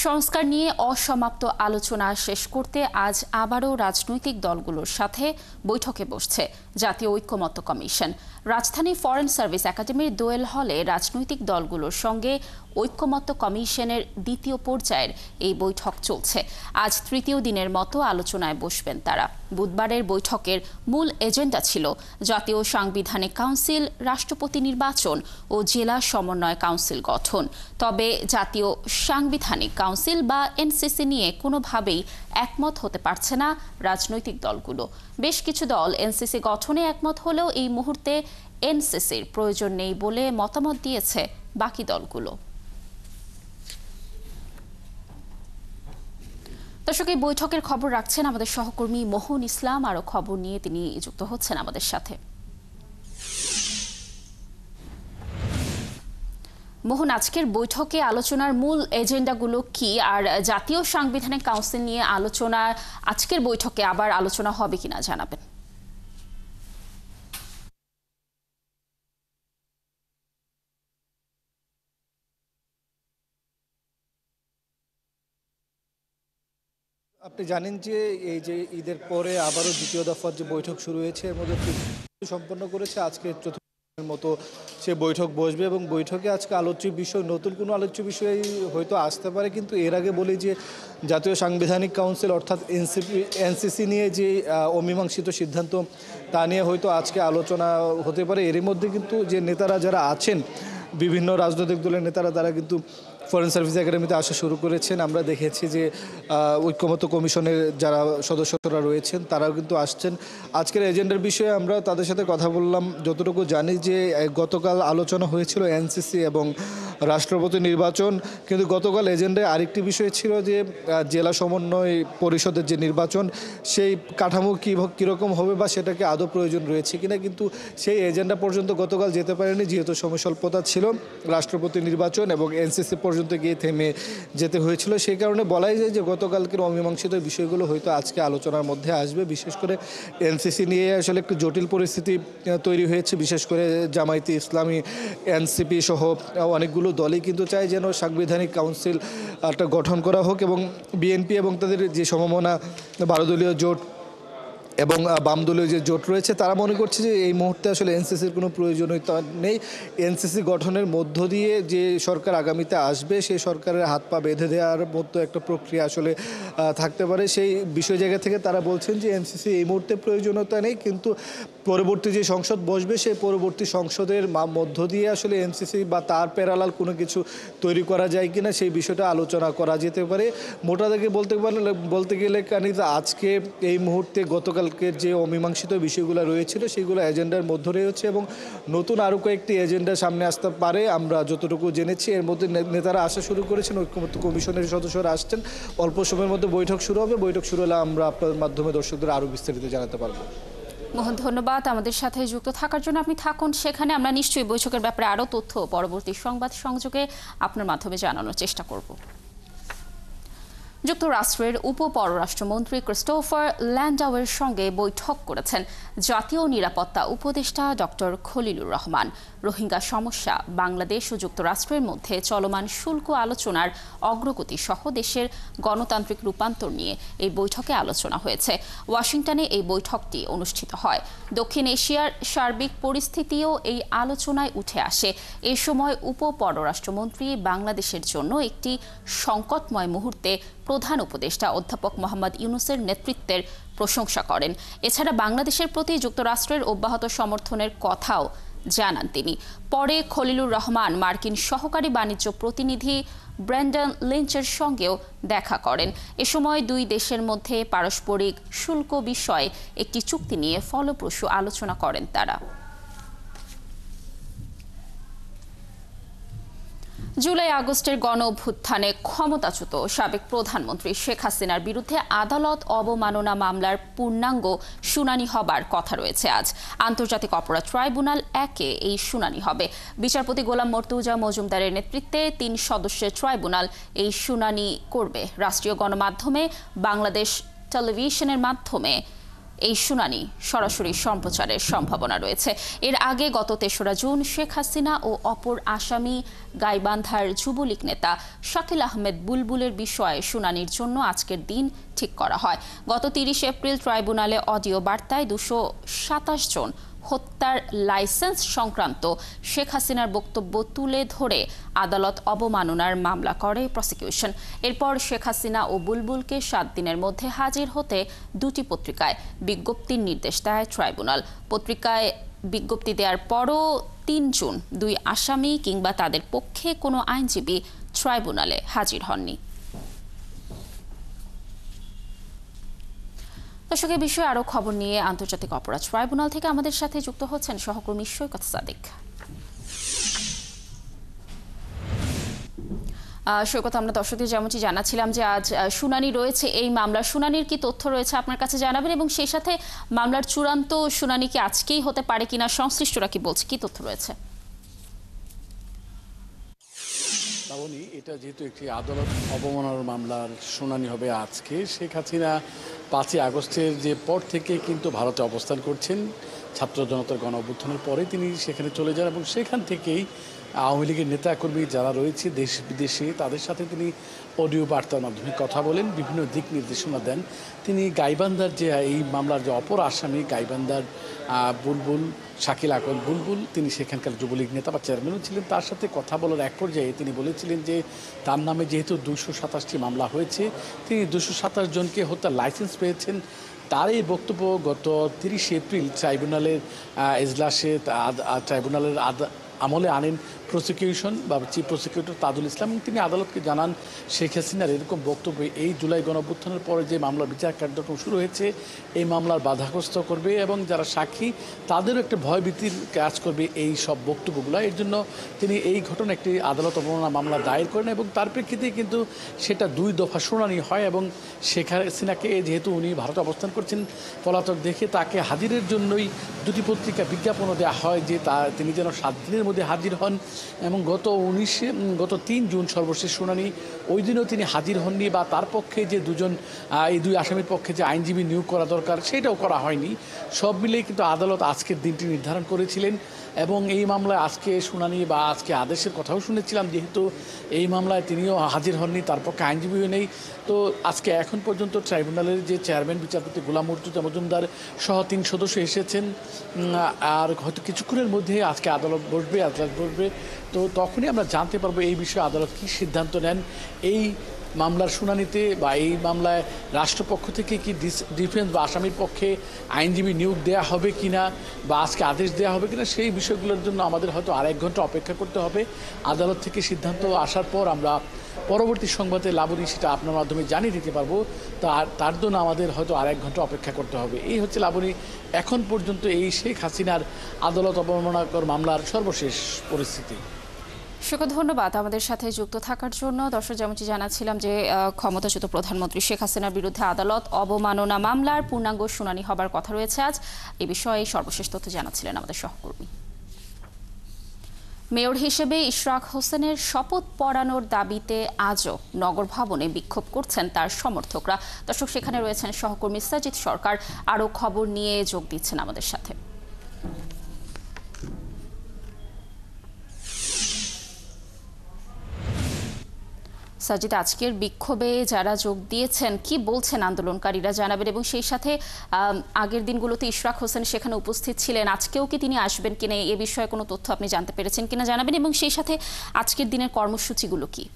সংস্কার নিয়ে অসমাপ্ত আলোচনা শেষ করতে আজ আবারও রাজনৈতিক দলগুলোর সাথে বৈঠকে বসছে জাতীয় ঐক্যমত্য কমিশন। রাজধানীর ফরেন সার্ভিস একাডেমির দোয়েল হলে রাজনৈতিক দলগুলোর সঙ্গে ঐক্যমত্য কমিশনের দ্বিতীয় পর্যায়ের এই বৈঠক চলছে। আজ তৃতীয় দিনের মতো আলোচনায় বসবেন তারা। বুধবারের বৈঠকের মূল এজেন্ডা ছিল জাতীয় সাংবিধানিক কাউন্সিল, রাষ্ট্রপতি নির্বাচন ও জেলা সমন্বয় কাউন্সিল গঠন। তবে জাতীয় সাংবিধানিক কাউন্সিল বা এনসিসি নিয়ে কোনোভাবেই একমত হতে পারছে না রাজনৈতিক দলগুলো। বেশ কিছু দল এনসিসি গঠনে একমত হলেও এই মুহূর্তে এনসিসির প্রয়োজন নেই বলে মতামত দিয়েছে বাকি দলগুলো। দর্শক, এই বৈঠকের খবর রাখছেন আমাদের সহকর্মী মোহন ইসলাম। আরো খবর নিয়ে তিনি যুক্ত হচ্ছেন আমাদের সাথে। মোহন, আজকের বৈঠকে আলোচনার মূল এজেন্ডাগুলো কি, আর জাতীয় সাংবিধানিক কাউন্সিল নিয়ে আলোচনা আজকের বৈঠকে আবার আলোচনা হবে কিনা জানাবেন। আপনি জানেন যে এই যে ঈদের পরে আবারও দ্বিতীয় দফার যে বৈঠক শুরু হয়েছে, এর মধ্যে সম্পন্ন করেছে আজকে চতুর্থের মতো সে বৈঠক বসবে এবং বৈঠকে আজকে আলোচ্য বিষয় নতুন কোনো আলোচ্য বিষয় হয়তো আসতে পারে, কিন্তু এর আগে বলি যে জাতীয় সাংবিধানিক কাউন্সিল অর্থাৎ এনসিসি নিয়ে যে অমীমাংসিত সিদ্ধান্ত তা নিয়ে হয়তো আজকে আলোচনা হতে পারে। এরই মধ্যে কিন্তু যে নেতারা যারা আছেন, বিভিন্ন রাজনৈতিক দলের নেতারা তারা কিন্তু ফরেন সার্ভিস একাডেমিতে আসা শুরু করেছেন। আমরা দেখেছি যে ঐক্যমত্য কমিশনের যারা সদস্যরা রয়েছেন তারাও কিন্তু আসছেন। আজকের এজেন্ডার বিষয়ে আমরা তাদের সাথে কথা বললাম। যতটুকু জানি যে গতকাল আলোচনা হয়েছিল এনসিসি এবং রাষ্ট্রপতি নির্বাচন, কিন্তু গতকাল এজেন্ডায় আরেকটি বিষয় ছিল যে জেলা সমন্বয় পরিষদের যে নির্বাচন, সেই কাঠামো কীরকম হবে বা সেটাকে আদৌ প্রয়োজন রয়েছে কিনা, কিন্তু সেই এজেন্ডা পর্যন্ত গতকাল যেতে পারেনি যেহেতু সময়স্বল্পতা ছিল। রাষ্ট্রপতি নির্বাচন এবং এনসিসি পর্যন্ত গিয়ে থেমে যেতে হয়েছিল। সেই কারণে বলাই যায় যে গতকালকের অমীমাংসিত বিষয়গুলো হয়তো আজকে আলোচনার মধ্যে আসবে। বিশেষ করে এনসিসি নিয়ে আসলে একটু জটিল পরিস্থিতি তৈরি হয়েছে। বিশেষ করে জামায়াতে ইসলামী, এনসিপি সহ অনেকগুলো দলই কিন্তু চায় যেন সাংবিধানিক কাউন্সিল একটা গঠন করা হোক এবং বিএনপি এবং তাদের যে সমমনা 12 দলীয় জোট এবং বামদলীয় যে জোট রয়েছে তারা মনে করছে যে এই মুহূর্তে আসলে এনসিসির কোনো প্রয়োজনীয়তা নেই। এনসিসি গঠনের মধ্য দিয়ে যে সরকার আগামীতে আসবে সেই সরকারের হাত পা বেঁধে দেওয়ার মতো একটা প্রক্রিয়া আসলে থাকতে পারে। সেই বিষয় জায়গা থেকে তারা বলছেন যে এনসিসি এই মুহূর্তে প্রয়োজনীয়তা নেই, কিন্তু পরবর্তী যে সংসদ বসবে সেই পরবর্তী সংসদের মধ্য দিয়ে আসলে এনসিসি বা তার প্যারালাল কোনো কিছু তৈরি করা যায় কিনা সেই বিষয়টা আলোচনা করা যেতে পারে। মোটা দাগে বলতে গেলে আজকে এই মুহূর্তে গতকালকের যে অমীমাংসিত বিষয়গুলো রয়েছিল সেগুলো এজেন্ডার মধ্যে রয়েছে এবং নতুন আরও কয়েকটি এজেন্ডা সামনে আসতে পারে। আমরা যতটুকু জেনেছি এর মধ্যে নেতারা আসা শুরু করেছেন, ঐক্যমত্য কমিশনের সদস্যরা আসছেন। অল্প সময়ের মধ্যে বৈঠক শুরু হবে। বৈঠক শুরু হলে আমরা আপনার মাধ্যমে দর্শকদের আরও বিস্তারিত জানাতে পারবো। মোহন, ধন্যবাদ আমাদের সাথে যুক্ত থাকার জন্য। আপনি থাকুন সেখানে, আমরা নিশ্চয়ই বৈঠকের ব্যাপারে আরও তথ্য পরবর্তী সংবাদ সংযোগে আপনার মাধ্যমে জানানোর চেষ্টা করব। যুক্তরাষ্ট্রের উপপররাষ্ট্রমন্ত্রী ক্রিস্টোফার ল্যান্ডাওয়ের সঙ্গে বৈঠক করেছেন জাতীয় নিরাপত্তা উপদেষ্টা ডক্টর খলিলুর রহমান। রোহিঙ্গা সমস্যা, বাংলাদেশ ও যুক্তরাষ্ট্রের মধ্যে চলমান শুল্ক আলোচনার অগ্রগতি সহ দেশের গণতান্ত্রিক রূপান্তর নিয়ে এই বৈঠকে আলোচনা হয়েছে। ওয়াশিংটনে এই বৈঠকটি অনুষ্ঠিত হয়। দক্ষিণ এশিয়ার সার্বিক পরিস্থিতিও এই আলোচনায় উঠে আসে। এ সময় উপপররাষ্ট্রমন্ত্রী বাংলাদেশের জন্য একটি সংকটময় মুহূর্তে প্রধান উপদেষ্টা অধ্যাপক মোহাম্মদ ইউনূসের নেতৃত্বের প্রশংসা করেন। এছাড়া বাংলাদেশের প্রতি যুক্তরাষ্ট্রের অব্যাহত সমর্থনের কথাও জানান তিনি। পরে খলিলুর রহমান মার্কিন সহকারী বাণিজ্য প্রতিনিধি ব্র্যান্ডন লিঞ্চের সঙ্গেও দেখা করেন। এ সময় দুই দেশের মধ্যে পারস্পরিক শুল্ক বিষয়ে একটি চুক্তি নিয়ে ফলপ্রসূ আলোচনা করেন তারা। জুলাই আগস্টের গণ অভ্যুত্থানে ক্ষমতাচ্যুত সাবেক প্রধানমন্ত্রী শেখ হাসিনার বিরুদ্ধে আদালত অবমাননা মামলার পূর্ণাঙ্গ শুনানি হবার কথা রয়েছে আজ। আন্তর্জাতিক অপরাধ ট্রাইব্যুনাল 1-এ এই শুনানি হবে। বিচারপতি গোলাম মর্তুজা মজুমদারের নেতৃত্বে 3 সদস্যের ট্রাইব্যুনাল এই শুনানি করবে। রাষ্ট্রীয় গণমাধ্যমে বাংলাদেশ টেলিভিশনের মাধ্যমে এই শুনানি সরাসরি সম্প্রচারের সম্ভাবনা রয়েছে। এর আগে গত ৩রা জুন শেখ হাসিনা ও অপর আসামি গাইবান্ধার যুবলীগ নেতা শাকিল আহমেদ বুলবুলের বিষয়ে শুনানির জন্য আজকের দিন ঠিক করা হয়। গত ৩০ এপ্রিল ট্রাইব্যুনালে অডিও বার্তায় ২২৭ জন হত্যার লাইসেন্স সংক্রান্ত শেখ হাসিনার বক্তব্য তুলে ধরে আদালত অবমাননার মামলা করে প্রসিকিউশন। এরপর শেখ হাসিনা ও বুলবুলকে ৭ দিনের মধ্যে হাজির হতে দুটি পত্রিকায় বিজ্ঞপ্তির নির্দেশ দেয় ট্রাইব্যুনাল। পত্রিকায় বিজ্ঞপ্তি দেওয়ার পরও ৩ জুন ২ আসামি কিংবা তাদের পক্ষে কোনো আইনজীবী ট্রাইব্যুনালে হাজির হননি। দর্শক, এই বিষয়ে আরও খবর নিয়ে আন্তর্জাতিক অপরাধ ট্রাইব্যুনাল থেকে আমাদের সাথে যুক্ত হচ্ছেন সহকর্মী সৈকত সাদিক। সৈকত, আমরা দর্শকদের যেমনটি জানাচ্ছিলাম যে আজ শুনানি রয়েছে, এই মামলার শুনানির কি তথ্য রয়েছে আপনার কাছে জানাবেন, এবং সেই সাথে মামলার চূড়ান্ত শুনানি কি আজকেই হতে পারে কিনা, সংশ্লিষ্টরা কি বলছে, কি তথ্য রয়েছে? এটা যেহেতু একটি আদালত অবমাননার মামলার শুনানি হবে আজকে, শেখ হাসিনা ৫ই আগস্টের যে পর থেকে কিন্তু ভারতে অবস্থান করছেন, ছাত্র জনতার গণ অভ্যুত্থানের পরে তিনি সেখানে চলে যান এবং সেখান থেকেই আওয়ামী লীগের নেতাকর্মী যারা রয়েছে দেশ বিদেশে তাদের সাথে তিনি অডিও বার্তার মাধ্যমে কথা বলেন, বিভিন্ন দিক নির্দেশনা দেন। তিনি গাইবান্ধার যে এই মামলার যে অপর আসামি গাইবান্ধার বুলবুল, শাকিল আহমেদ বুলবুল, তিনি সেখানকার যুবলীগ নেতা বা চেয়ারম্যানও ছিলেন, তার সাথে কথা বলার এক পর্যায়ে তিনি বলেছিলেন যে তার নামে যেহেতু ২২৭টি মামলা হয়েছে, তিনি ২২৭ জনকে হত্যার লাইসেন্স পেয়েছেন। তার এই বক্তব্য গত ৩০ এপ্রিল ট্রাইব্যুনালের এজলাসে ট্রাইব্যুনালের আমলে আনেন প্রসিকিউশন বা চিফ প্রসিকিউটর তাজুল ইসলাম। তিনি আদালতকে জানান শেখ হাসিনার এরকম বক্তব্য এই জুলাই গণঅভ্যুত্থানের পরে যে মামলার বিচার কার্যক্রম শুরু হয়েছে এই মামলার বাধাগ্রস্ত করবে এবং যারা সাক্ষী তাদেরও একটা ভয়ভীতির কাজ করবে এই সব বক্তব্যগুলো। এর জন্য তিনি এই ঘটনা একটি আদালত অবমাননা মামলা দায়ের করেন এবং তার প্রেক্ষিতে কিন্তু সেটা 2 দফা শুনানি হয় এবং শেখ হাসিনাকে যেহেতু উনি ভারতে অবস্থান করছেন পলাতক দেখে তাকে হাজিরের জন্যই দুটি পত্রিকা বিজ্ঞাপনও দেওয়া হয় যে তিনি যেন 7 দিনের মধ্যে হাজির হন এবং গত 3 জুন সর্বশেষ শুনানি, ওই দিনও তিনি হাজির হননি বা তার পক্ষে যে এই 2 আসামির পক্ষে যে আইনজীবী নিয়োগ করা দরকার সেটাও করা হয়নি। সব মিলিয়ে কিন্তু আদালত আজকের দিনটি নির্ধারণ করেছিলেন এবং এই মামলায় আজকে শুনানি বা আজকে আদেশের কথাও শুনেছিলাম, যেহেতু এই মামলায় তিনিও হাজির হননি, তার পক্ষে আইনজীবীও নেই। তো আজকে এখন পর্যন্ত ট্রাইব্যুনালের যে চেয়ারম্যান বিচারপতি গোলাম মুর্তজা মজুমদার সহ 3 সদস্য এসেছেন আর হয়তো কিছুক্ষণের মধ্যে আজকে আদালত বসবে। তো তখনই আমরা জানতে পারবো এই বিষয়ে আদালত কী সিদ্ধান্ত নেন। এই মামলার শুনানিতে বা এই মামলায় রাষ্ট্রপক্ষ থেকে কি ডিফেন্স বা আসামির পক্ষে আইনজীবী নিয়োগ দেওয়া হবে কিনা বা আজকে আদেশ দেওয়া হবে কিনা, সেই বিষয়গুলোর জন্য আমাদের হয়তো আরেক ঘন্টা অপেক্ষা করতে হবে। আদালত থেকে সিদ্ধান্ত আসার পর আমরা পরবর্তী সংবাদে লাবণী সেটা আপনার মাধ্যমে জানিয়ে দিতে পারবো। তার জন্য আমাদের হয়তো আরেক ঘন্টা অপেক্ষা করতে হবে। এই হচ্ছে লাবণী এখন পর্যন্ত এই শেখ হাসিনার আদালত অবমাননাকর মামলার সর্বশেষ পরিস্থিতি। সুখদ, ধন্যবাদ আমাদের সাথে যুক্ত থাকার জন্য। দর্শক, যেমনটি জানাচ্ছিলাম যে ক্ষমতাচ্যুত প্রধানমন্ত্রী শেখ হাসিনার বিরুদ্ধে আদালত অবমাননা মামলার পূর্ণাঙ্গ শুনানি হবার কথা রয়েছে আজ। এই বিষয়ে সর্বশেষ তথ্য জানাচ্ছিলেন আমাদের সহকর্মী। মেয়র হিসেবে ইশরাক হোসেনের শপথ পড়ানোর দাবিতে আজও নগর ভবনে বিক্ষোভ করছেন তার সমর্থকরা। দর্শক, সেখানে রয়েছেন সহকর্মী সাজিদ সরকার, আরও খবর নিয়ে যোগ দিচ্ছেন আমাদের সাথে। সাজিদ, আজকের বিক্ষোভে যারা যোগ দিয়েছেন কি বলছেন আন্দোলনকারীরা জানাবেন, এবং সেই সাথে আগের দিনগুলোতে ইশরাক হোসেন সেখানে উপস্থিত ছিলেন, আজকেও কি তিনি আসবেন কিনা এ বিষয়ে কোনো তথ্য আপনি জানতে পেরেছেন কিনা জানাবেন, এবং সেই সাথে আজকের দিনের কর্মসূচিগুলো কি?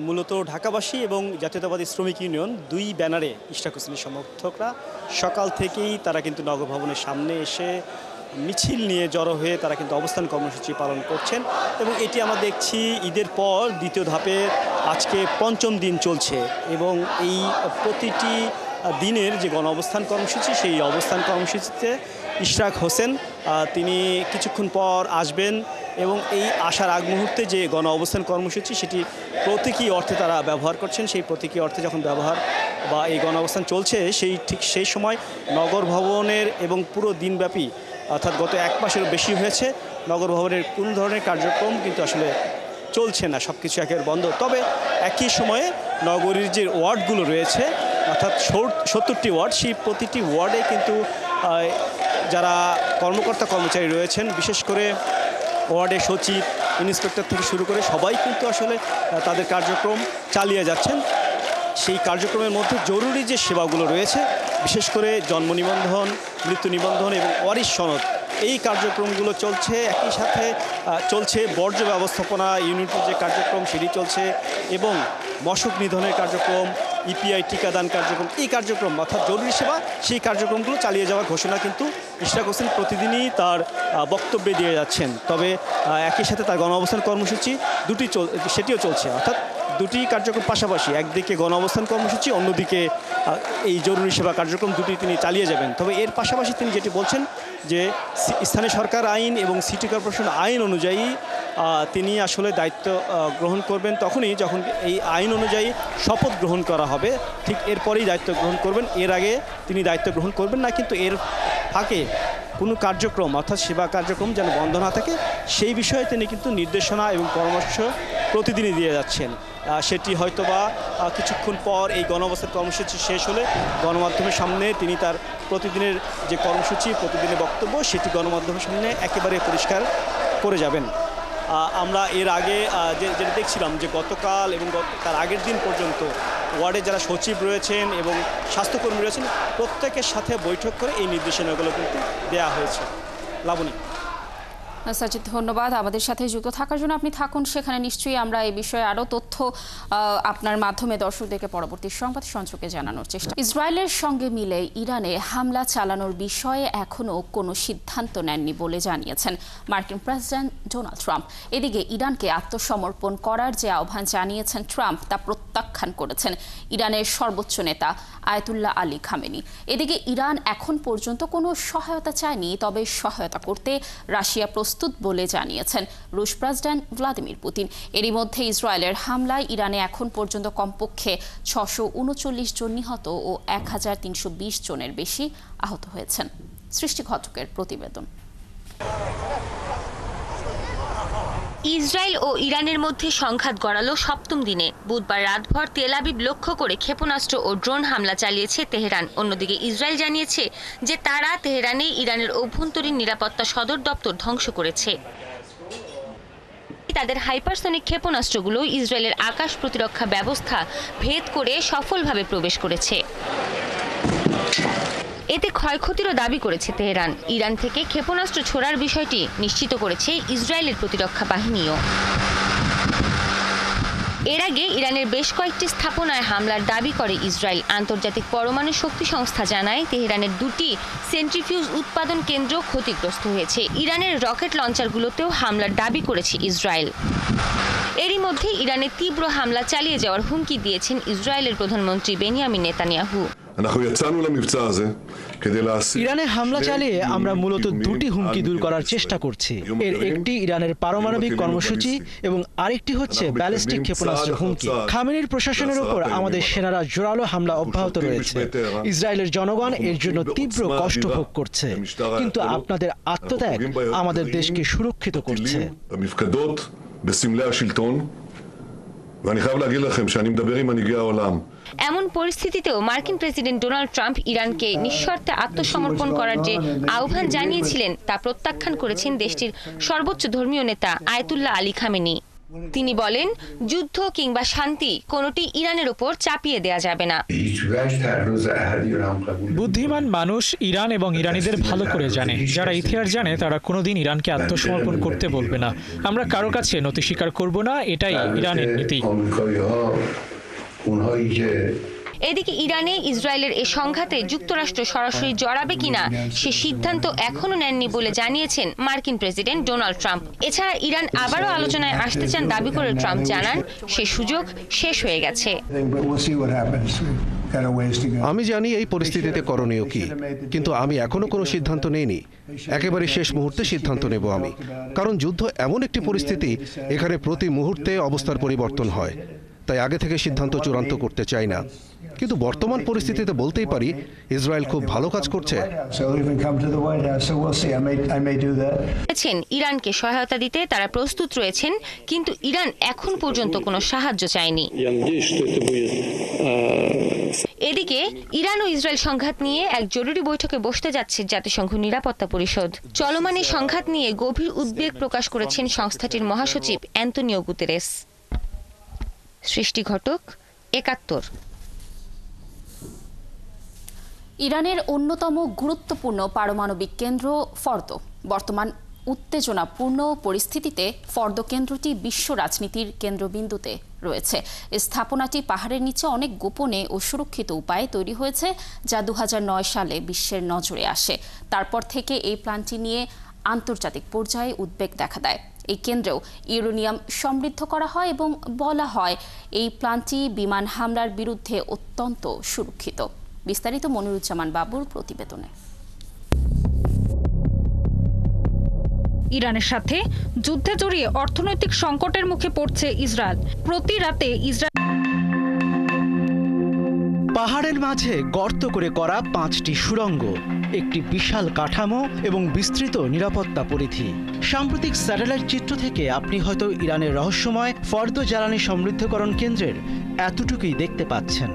মূলত ঢাকাবাসী এবং জাতীয়তাবাদী শ্রমিক ইউনিয়ন 2 ব্যানারে ইশরাক হোসেনের সমর্থকরা সকাল থেকেই তারা কিন্তু নগর ভবনের সামনে এসে মিছিল নিয়ে জড়ো হয়ে তারা কিন্তু অবস্থান কর্মসূচি পালন করছেন এবং এটি আমরা দেখছি ঈদের পর দ্বিতীয় ধাপে আজকে 5ম দিন চলছে এবং এই প্রতিটি দিনের যে গণ অবস্থান কর্মসূচি সেই অবস্থান কর্মসূচিতে ইশরাক হোসেন তিনি কিছুক্ষণ পর আসবেন এবং এই আসার আগ মুহূর্তে যে গণ অবস্থান কর্মসূচি সেটি প্রতীকী অর্থে তারা ব্যবহার করছেন। সেই প্রতীকী অর্থে যখন ব্যবহার বা এই গণ অবস্থান চলছে সেই সময় নগর ভবনের এবং পুরো দিনব্যাপী অর্থাৎ গত 1 মাসেরও বেশি হয়েছে নগর ভবনের কোনো ধরনের কার্যক্রম কিন্তু আসলে চলছে না, সব কিছু একেবারে বন্ধ। তবে একই সময়ে নগরীর যে ওয়ার্ডগুলো রয়েছে অর্থাৎ 70টি ওয়ার্ড, সেই প্রতিটি ওয়ার্ডে কিন্তু যারা কর্মকর্তা কর্মচারী রয়েছেন, বিশেষ করে ওয়ার্ডের সচিব, ইন্সপেক্টর থেকে শুরু করে সবাই কিন্তু আসলে তাদের কার্যক্রম চালিয়ে যাচ্ছেন। সেই কার্যক্রমের মধ্যে জরুরি যে সেবাগুলো রয়েছে, বিশেষ করে জন্ম নিবন্ধন, মৃত্যু নিবন্ধন এবং ওয়ারিশ সনদ, এই কার্যক্রমগুলো চলছে। একই সাথে চলছে বর্জ্য ব্যবস্থাপনা ইউনিটের যে কার্যক্রম সেটি চলছে এবং মশক নিধনের কার্যক্রম, ইপিআই টিকাদান কার্যক্রম, এই কার্যক্রম অর্থাৎ জরুরি সেবা, সেই কার্যক্রমগুলো চালিয়ে যাওয়ার ঘোষণা কিন্তু ইশরাক হোসেন প্রতিদিনই তার বক্তব্যে দিয়ে যাচ্ছেন। তবে একই সাথে তার গণ অবস্থান কর্মসূচি সেটিও চলছে, অর্থাৎ দুটি কার্যক্রম পাশাপাশি, একদিকে গণ অবস্থান কর্মসূচি, অন্যদিকে এই জরুরি সেবা কার্যক্রম দুটি তিনি চালিয়ে যাবেন। তবে এর পাশাপাশি তিনি যেটি বলছেন যে স্থানীয় সরকার আইন এবং সিটি কর্পোরেশন আইন অনুযায়ী তিনি আসলে দায়িত্ব গ্রহণ করবেন তখনই যখন এই আইন অনুযায়ী শপথ গ্রহণ করা হবে, ঠিক এরপরেই দায়িত্ব গ্রহণ করবেন। এর আগে তিনি দায়িত্ব গ্রহণ করবেন না। কিন্তু এর ফাঁকে কোনো কার্যক্রম অর্থাৎ সেবা কার্যক্রম যেন বন্ধ না থাকে সেই বিষয়ে তিনি কিন্তু নির্দেশনা এবং পরামর্শ প্রতিদিনই দিয়ে যাচ্ছেন। সেটি হয়তোবা কিছুক্ষণ পর এই গণঅবস্থান কর্মসূচি শেষ হলে গণমাধ্যমের সামনে তিনি তার প্রতিদিনের যে কর্মসূচি, প্রতিদিনের বক্তব্য, সেটি গণমাধ্যমের সামনে একেবারে পরিষ্কার করে যাবেন। আমরা এর আগে যেটা দেখছিলাম যে গতকাল এবং তার আগের দিন পর্যন্ত ওয়ার্ডে যারা সচিব রয়েছেন এবং স্বাস্থ্যকর্মী রয়েছেন প্রত্যেকের সাথে বৈঠক করে এই নির্দেশনাগুলো কিন্তু দেওয়া হয়েছে। লাবণী। সাজিদ, ধন্যবাদ আমাদের সাথে যুক্ত থাকার জন্য। আপনি থাকুন সেখানে, নিশ্চয়ই আমরা এই বিষয়ে আরও তথ্য আপনার মাধ্যমে দর্শকদেরকে পরবর্তী সংবাদ সঞ্চকে জানানোর চেষ্টা। ইসরায়েলের সঙ্গে মিলে ইরানে হামলা চালানোর বিষয়ে এখনও কোনো সিদ্ধান্ত নেননি বলে জানিয়েছেন মার্কিন প্রেসিডেন্ট ডোনাল্ড ট্রাম্প। এদিকে ইরানকে আত্মসমর্পণ করার যে আহ্বান জানিয়েছেন ট্রাম্প তা প্রত্যাখ্যান করেছেন ইরানের সর্বোচ্চ নেতা আয়াতুল্লাহ আলী খামেনি। এদিকে ইরান এখন পর্যন্ত কোনো সহায়তা চায়নি, তবে সহায়তা করতে রাশিয়া প্রস্তুত বলে জানিয়েছেন রুশ প্রেসিডেন্ট ভ্লাদিমির পুতিন। এরই মধ্যে ইসরায়েলের হামলায় ইরানে এখন পর্যন্ত কমপক্ষে 639 জন নিহত ও 1320 জনের বেশি আহত হয়েছেন। সৃষ্টি ঘটকের প্রতিবেদন। ইসরায়েল ও ইরানের মধ্যে সংঘাত গড়ালো 7ম দিনে। বুধবার রাতভর তেল আবিব লক্ষ্য করে ক্ষেপণাস্ত্র ও ড্রোন হামলা চালিয়েছে তেহরান। অন্যদিকে ইসরায়েল জানিয়েছে যে তারা তেহরানে ইরানের অভ্যন্তরীণ নিরাপত্তা সদর দপ্তর ধ্বংস করেছে। তাদের হাইপারসনিক ক্ষেপণাস্ত্রগুলো ইসরায়েলের আকাশ প্রতিরক্ষা ব্যবস্থা ভেদ করে সফলভাবে প্রবেশ করেছে। এতে ক্ষয়ক্ষতিরও দাবি করেছে তেহরান। ইরান থেকে ক্ষেপণাস্ত্র ছোড়ার বিষয়টি নিশ্চিত করেছে ইসরায়েলের প্রতিরক্ষা বাহিনীও। এর আগে ইরানের বেশ কয়েকটি স্থাপনায় হামলার দাবি করে ইসরায়েল। আন্তর্জাতিক পরমাণু শক্তি সংস্থা জানায় তেহরানের 2টি সেন্ট্রিফিউজ উৎপাদন কেন্দ্র ক্ষতিগ্রস্ত হয়েছে। ইরানের রকেট লঞ্চারগুলোতেও হামলার দাবি করেছে ইসরায়েল। এরই মধ্যে ইরানে তীব্র হামলা চালিয়ে যাওয়ার হুমকি দিয়েছেন ইসরায়েলের প্রধানমন্ত্রী বেনিয়ামিন নেতানিয়াহু। ইরানে হামলা চালিয়ে আমরা মূলত 2টি হুমকি দূর করার চেষ্টা করছি। এর একটি ইরানের পারমাণবিক কর্মসূচি এবং আরেকটি হচ্ছে ব্যালিস্টিক ক্ষেপণাস্ত্র হুমকি। খামেনির প্রশাসনের উপর আমাদের সেনারা জোরালো হামলা অব্যাহত রয়েছে। ইসরায়েলের জনগণ এর জন্য তীব্র কষ্ট ভোগ করছে, কিন্তু আপনাদের আত্মত্যাগ আমাদের দেশকে সুরক্ষিত করছে। এমন পরিস্থিতিতেও মার্কিন প্রেসিডেন্ট ডোনাল্ড ট্রাম্প ইরানকে নিঃশর্তে আত্মসমর্পণ করার যে আহ্বান জানিয়েছিলেন তা প্রত্যাখ্যান করেছেন দেশটির সর্বোচ্চ ধর্মীয় নেতা আয়াতুল্লাহ আলী খামেনি। তিনি বলেন, যুদ্ধ কিংবা শান্তি কোনোটি ইরানের উপর চাপিয়ে দেয়া যাবে না। বুদ্ধিমান মানুষ ইরান এবং ইরানিদের ভালো করে জানে। যারা ইতিহাস জানে তারা কোনোদিন ইরানকে আত্মসমর্পণ করতে বলবে না। আমরা কারো কাছে নতি স্বীকার করব না, এটাই ইরানের নীতি। এদিকে ইরানে ইসরায়েলের এ সংঘাতে যুক্তরাষ্ট্র সরাসরি জড়াবে কিনা সে সিদ্ধান্ত এখনো নেননি বলে জানিয়েছেন মার্কিন প্রেসিডেন্ট ডোনাল্ড ট্রাম্প। এছাড়া ইরান আবারও আলোচনায় আসতে চান দাবি করে ট্রাম্প জানান সে সুযোগ শেষ হয়ে গেছে। আমি জানি এই পরিস্থিতিতে করণীয় কি, কিন্তু আমি এখনো কোনো সিদ্ধান্ত নেইনি। একেবারে শেষ মুহূর্তে সিদ্ধান্ত নেব আমি, কারণ যুদ্ধ এমন একটি পরিস্থিতি এখানে প্রতি মুহূর্তে অবস্থার পরিবর্তন হয়। তাই আগে থেকে সিদ্ধান্ত চূড়ান্ত করতে চাই না, কিন্তু বর্তমান পরিস্থিতিতে বলতেই পারি ইসরায়েল খুব ভালো কাজ করছে। ইরানকে সহায়তা দিতে তারা প্রস্তুত রয়েছেন, কিন্তু ইরান এখন পর্যন্ত কোনো সাহায্য চায়নি। এদিকে ইরান ও ইসরায়েল সংঘাত নিয়ে এক জরুরি বৈঠকে বসতে যাচ্ছে জাতিসংঘ নিরাপত্তা পরিষদ। চলমান এই সংঘাত নিয়ে গভীর উদ্বেগ প্রকাশ করেছেন সংস্থাটির মহাসচিব অ্যান্তোনিও গুতেরেস। সৃষ্টি ঘটক, ৭১। ইরানের অন্যতম গুরুত্বপূর্ণ পারমাণবিক কেন্দ্র ফর্দো। বর্তমান উত্তেজনাপূর্ণ পরিস্থিতিতে ফর্দো কেন্দ্রটি বিশ্ব রাজনীতির কেন্দ্রবিন্দুতে রয়েছে। স্থাপনাটি পাহাড়ের নিচে অনেক গোপনে ও সুরক্ষিত উপায়ে তৈরি হয়েছে, যা ২০০৯ সালে বিশ্বের নজরে আসে। তারপর থেকে এই প্ল্যানটি নিয়ে আন্তর্জাতিক পর্যায়ে উদ্বেগ দেখা দেয়। এই কেন্দ্রেও ইউরেনিয়াম সমৃদ্ধ করা হয় এবং বলা হয় এই প্ল্যানটি বিমান হামলার বিরুদ্ধে অত্যন্ত সুরক্ষিত। বিস্তারিত মনিরুজ্জামান বাবুর প্রতিবেদনে। ইরানের সাথে যুদ্ধে জড়িয়ে অর্থনৈতিক সংকটের মুখে পড়ছে ইসরায়েল। প্রতি রাতে ইসরায়েল পাহাড়ের মাঝে গর্ত করে করা ৫টি সুড়ঙ্গ, একটি বিশাল কাঠামো এবং বিস্তৃত নিরাপত্তা পরিধি। সাম্প্রতিক স্যাটেলাইট চিত্র থেকে আপনি হয়তো ইরানের রহস্যময় ফর্দো জ্বালানি সমৃদ্ধকরণ কেন্দ্রের এতটুকুই দেখতে পাচ্ছেন।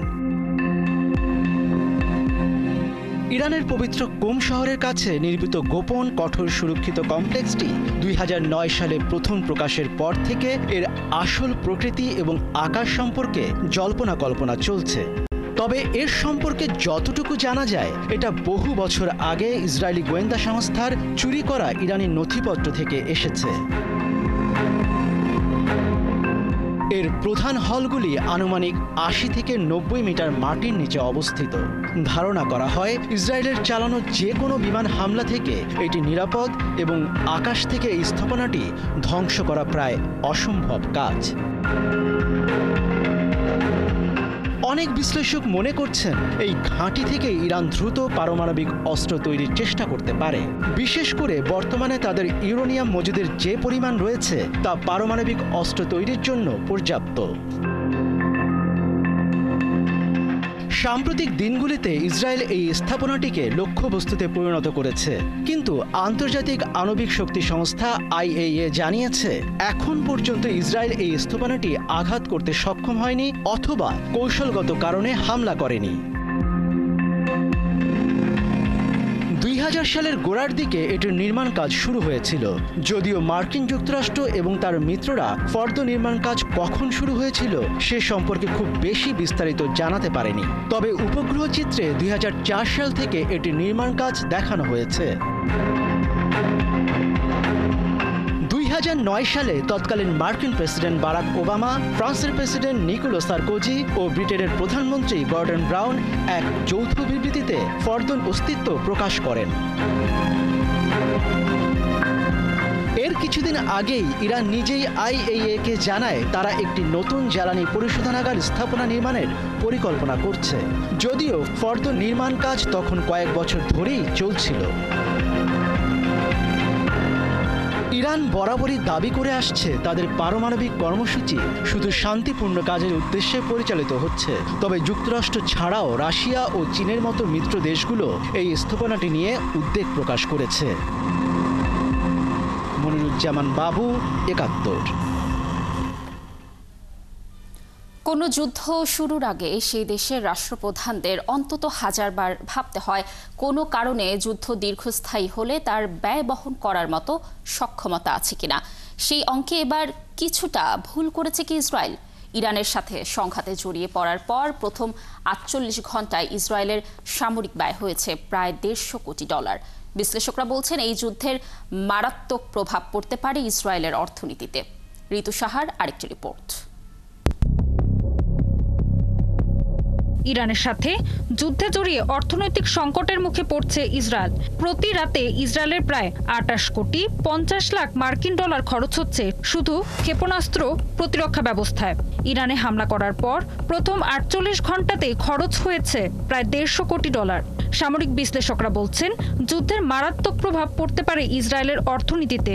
ইরানের পবিত্র কোম শহরের কাছে নির্মিত গোপন কঠোর সুরক্ষিত কমপ্লেক্সটি ২০০৯ সালে প্রথম প্রকাশের পর থেকে এর আসল প্রকৃতি এবং আকার সম্পর্কে জল্পনা কল্পনা চলছে। তবে এর সম্পর্কে যতটুকু জানা যায়, এটা বহু বছর আগে ইসরায়েলি গোয়েন্দা সংস্থার চুরি করা ইরানি নথিপত্র থেকে এসেছে। এর প্রধান হলগুলি আনুমানিক ৮০ থেকে ৯০ মিটার মাটির নিচে অবস্থিত। ধারণা করা হয় ইসরায়েলের চালানো যে কোনো বিমান হামলা থেকে এটি নিরাপদ এবং আকাশ থেকে এই স্থাপনাটি ধ্বংস করা প্রায় অসম্ভব কাজ। অনেক বিশ্লেষক মনে করছেন এই ঘাঁটি থেকে ইরান দ্রুত পারমাণবিক অস্ত্র তৈরির চেষ্টা করতে পারে। বিশেষ করে বর্তমানে তাদের ইউরেনিয়াম মজুদের যে পরিমাণ রয়েছে তা পারমাণবিক অস্ত্র তৈরির জন্য পর্যাপ্ত। সাম্প্রতিক দিনগুলিতে ইসরায়েল এই স্থাপনাটিকে লক্ষ্যবস্তুতে পরিণত করেছে, কিন্তু আন্তর্জাতিক আণবিক শক্তি সংস্থা IAEA জানিয়েছে এখন পর্যন্ত ইসরায়েল এই স্থাপনাটি আঘাত করতে সক্ষম হয়নি অথবা কৌশলগত কারণে হামলা করেনি। ২০০০ সালের গোড়ার দিকে এটির নির্মাণ কাজ শুরু হয়েছিল, যদিও মার্কিন যুক্তরাষ্ট্র এবং তার মিত্ররা ফর্দো নির্মাণ কাজ কখন শুরু হয়েছিল সে সম্পর্কে খুব বেশি বিস্তারিত জানাতে পারেনি। তবে উপগ্রহ চিত্রে ২০০৪ সাল থেকে এটির নির্মাণ কাজ দেখানো হয়েছে। ২০০৯ সালে তৎকালীন মার্কিন প্রেসিডেন্ট বারাক ওবামা, ফ্রান্সের প্রেসিডেন্ট নিকোলো সার্কোজি ও ব্রিটেনের প্রধানমন্ত্রী গর্ডন ব্রাউন এক যৌথ বিবৃতিতে ফর্দোর অস্তিত্ব প্রকাশ করেন। এর কিছুদিন আগেই ইরান নিজেই IAEA-কে জানায় তারা একটি নতুন জ্বালানি পরিশোধনাগার স্থাপনা নির্মাণের পরিকল্পনা করছে, যদিও ফর্দো নির্মাণ কাজ তখন কয়েক বছর ধরেই চলছিল। ইরান বরাবরই দাবি করে আসছে তাদের পারমাণবিক কর্মসূচি শুধু শান্তিপূর্ণ কাজের উদ্দেশ্যে পরিচালিত হচ্ছে। তবে যুক্তরাষ্ট্র ছাড়াও রাশিয়া ও চীনের মতো মিত্র দেশগুলো এই স্থাপনাটি নিয়ে উদ্বেগ প্রকাশ করেছে। মনিরুজ্জামান বাবু, ৭১। কোনো যুদ্ধ শুরুর আগে সেই দেশের রাষ্ট্রপ্রধানদের অন্তত ১০০০ বার ভাবতে হয় কোনো কারণে যুদ্ধ দীর্ঘস্থায়ী হলে তার ব্যয় বহন করার মতো সক্ষমতা আছে কিনা। সেই অঙ্কে এবার কিছুটা ভুল করেছে কি ইসরায়েল? ইরানের সাথে সংঘাতে জড়িয়ে পড়ার পর প্রথম ৪৮ ঘন্টায় ইসরায়েলের সামরিক ব্যয় হয়েছে প্রায় $১৫০ কোটি। বিশ্লেষকরা বলছেন এই যুদ্ধের মারাত্মক প্রভাব পড়তে পারে ইসরায়েলের অর্থনীতিতে। ঋতু সাহার আরেকটি রিপোর্ট। ইরানের সাথে যুদ্ধে জড়িয়ে অর্থনৈতিক সংকটের মুখে পড়ছে ইসরায়েল। প্রতি রাতে ইসরায়েলের প্রায় ২৮ কোটি ৫০ লাখ মার্কিন ডলার খরচ হচ্ছে শুধু ক্ষেপণাস্ত্র প্রতিরক্ষা ব্যবস্থায়। ইরানে হামলা করার পর প্রথম ৪৮ ঘন্টাতে খরচ হয়েছে প্রায় ১৫০ কোটি ডলার। সামরিক বিশ্লেষকরা বলছেন, যুদ্ধের মারাত্মক প্রভাব পড়তে পারে ইসরায়েলের অর্থনীতিতে।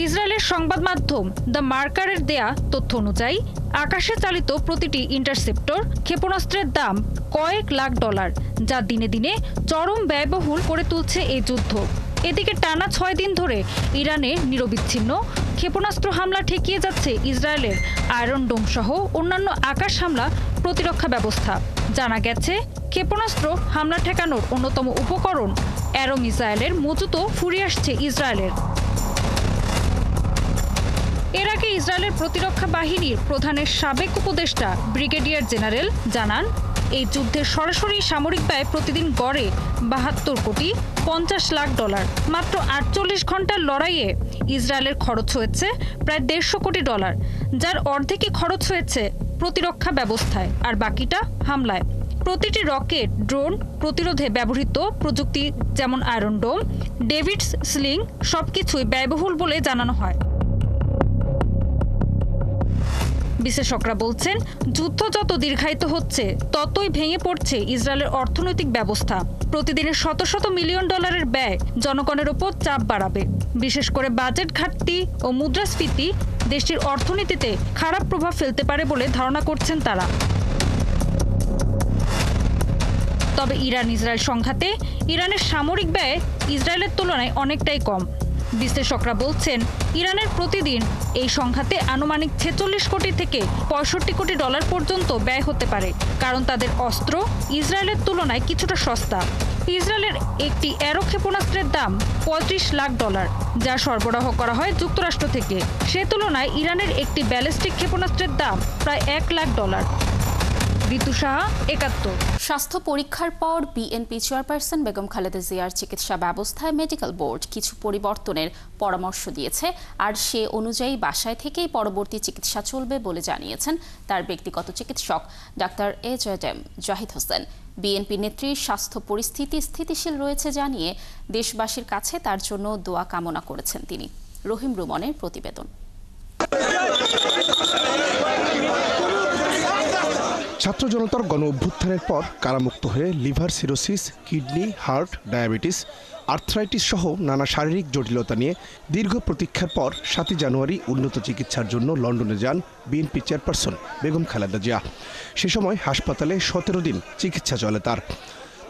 ইসরায়েলের সংবাদ মাধ্যম দ্য মার্কারের দেয়া তথ্য অনুযায়ী আকাশে চালিত প্রতিটি ইন্টারসেপ্টর ক্ষেপণাস্ত্রের দাম কয়েক লাখ ডলার, যা দিনে দিনে চরম ব্যয়বহুল করে তুলছে এই যুদ্ধ। এদিকে টানা ৬ দিন ধরে ইরানে নিরবিচ্ছিন্ন ক্ষেপণাস্ত্র হামলা ঠেকিয়ে যাচ্ছে ইসরায়েলের আয়রন ডোম সহ অন্যান্য আকাশ হামলা প্রতিরক্ষা ব্যবস্থা। জানা গেছে, ক্ষেপণাস্ত্র হামলা ঠেকানোর অন্যতম উপকরণ অ্যারো মিসাইলের মজুতও ফুরিয়ে আসছে ইসরায়েলের। এর আগে ইসরায়েলের প্রতিরক্ষা বাহিনীর প্রধানের সাবেক উপদেষ্টা ব্রিগেডিয়ার জেনারেল জানান, এই যুদ্ধের সরাসরি সামরিক ব্যয় প্রতিদিন গড়ে ৭২ কোটি ৫০ লাখ ডলার। মাত্র ৪৮ ঘন্টার লড়াইয়ে ইসরায়েলের খরচ হয়েছে প্রায় ১৫০ কোটি ডলার, যার অর্ধেকই খরচ হয়েছে প্রতিরক্ষা ব্যবস্থায় আর বাকিটা হামলায়। প্রতিটি রকেট, ড্রোন প্রতিরোধে ব্যবহৃত প্রযুক্তি যেমন আয়রন ডোম, ডেভিডস স্লিং সবকিছুই ব্যয়বহুল বলে জানানো হয়। বিশেষজ্ঞরা বলছেন, যুদ্ধ যত দীর্ঘায়িত হচ্ছে ততই ভেঙে পড়ছে ইসরায়েলের অর্থনৈতিক ব্যবস্থা। প্রতিদিনের শত শত মিলিয়ন ডলারের ব্যয় জনগণের ওপর চাপ বাড়াবে। বিশেষ করে বাজেট ঘাটতি ও মুদ্রাস্ফীতি দেশটির অর্থনীতিতে খারাপ প্রভাব ফেলতে পারে বলে ধারণা করছেন তারা। তবে ইরান-ইসরায়েল সংঘাতে ইরানের সামরিক ব্যয় ইসরায়েলের তুলনায় অনেকটাই কম। বিশ্লেষকরা বলছেন, ইরানের প্রতিদিন এই সংঘাতে আনুমানিক ৪৬ কোটি থেকে ৬৫ কোটি ডলার পর্যন্ত ব্যয় হতে পারে, কারণ তাদের অস্ত্র ইসরায়েলের তুলনায় কিছুটা সস্তা। ইসরায়েলের একটি অ্যারো ক্ষেপণাস্ত্রের দাম ৩৫ লাখ ডলার, যা সরবরাহ করা হয় যুক্তরাষ্ট্র থেকে। সে তুলনায় ইরানের একটি ব্যালিস্টিক ক্ষেপণাস্ত্রের দাম প্রায় ১ লাখ ডলার। ঋতু সাহা, ৭১। স্বাস্থ্য পরীক্ষার পর বিএনপি চেয়ারপারসন বেগম খালেদা জিয়ার চিকিৎসা ব্যবস্থায় মেডিকেল বোর্ড কিছু পরিবর্তনের পরামর্শ দিয়েছে, আর সে অনুযায়ী বাসায় থেকেই পরবর্তী চিকিৎসা চলবে বলে জানিয়েছেন তার ব্যক্তিগত চিকিৎসক doctor AZM Zahid Hossain. BNP নেত্রীর স্বাস্থ্য পরিস্থিতি স্থিতিশীল রয়েছে জানিয়ে দেশবাসীর কাছে তার জন্য দোয়া কামনা করেছেন তিনি। রহিম রুমনের প্রতিবেদন। ছাত্র জনতার গণ অভ্যুত্থানের পর কারামুক্ত হয়ে liver cirrhosis, kidney, heart, diabetes, arthritis সহ নানা শারীরিক জটিলতা নিয়ে দীর্ঘ প্রতীক্ষার পর ৭ জানুয়ারি উন্নত চিকিৎসার জন্য লন্ডনে যান বিএনপি চেয়ারপারসন বেগম খালেদা জিয়া। সে সময় হাসপাতালে ১৭ দিন চিকিৎসা চলে তার।